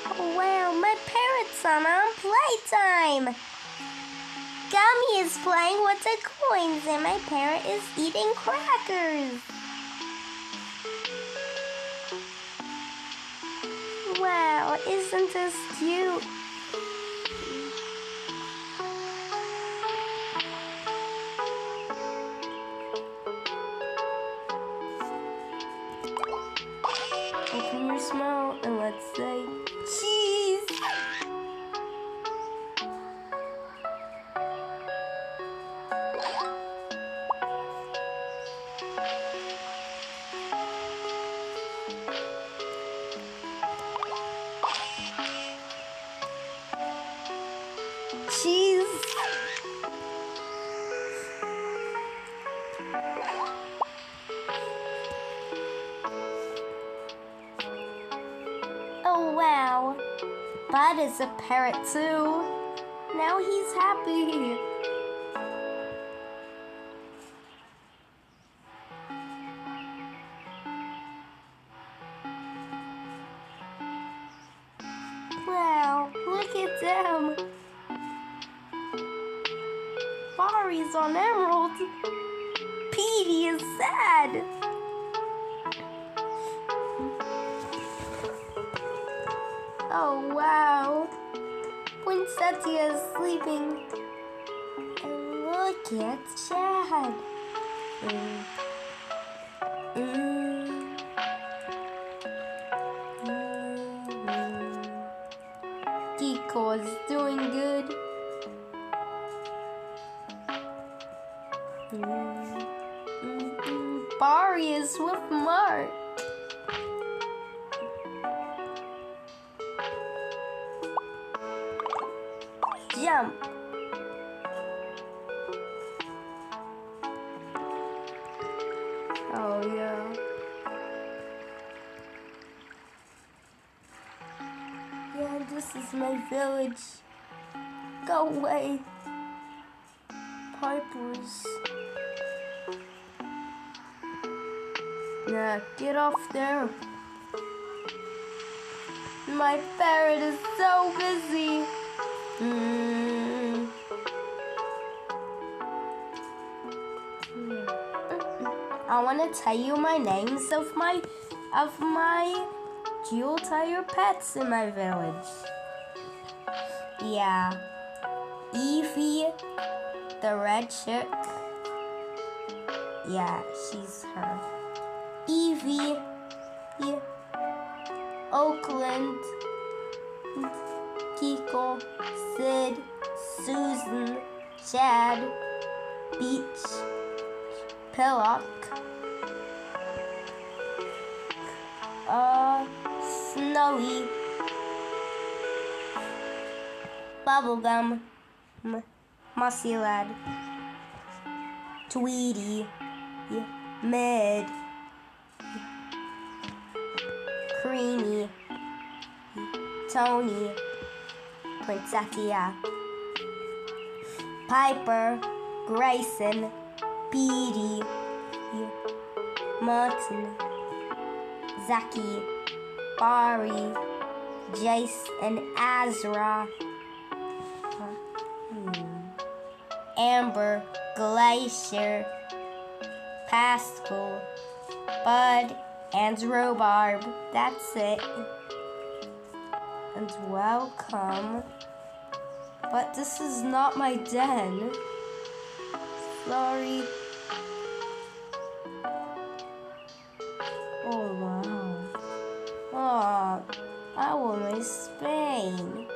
Oh wow, my parrot's on playtime. Gummy is playing with the coins and my parrot is eating crackers. Wow, isn't this cute? Open your mouth and let's say cheese. Cheese. Oh wow, Bud is a parrot too. Now he's happy. Wow, look at them. Barry's on Emerald. Petey is sad. Oh wow. Poinsettia is sleeping. And look at Chad. Geeko is doing good. Barry is with Mark. Jump. Oh yeah. Yeah, this is my village. Go away. Pipers. Nah, get off there. My parrot is so busy. I want to tell you my names of my dual tire pets in my village. Yeah, Evie, the red chick. Yeah, she's her. Evie, yeah. Oakland, Kiko, Sid, Susan, Chad, Beach, Pillock, Snowy, Bubblegum, Mussy Lad, Tweety, Mid, Creamy, Tony, Poinsettia, Piper, Grayson, Beatty, Martin, Zaki, Barry, Jace, and Azra, Amber, Glacier, Pascal, Bud, and Rhubarb. That's it. And welcome. But this is not my den. Sorry. Oh wow. Oh, I will miss Spain.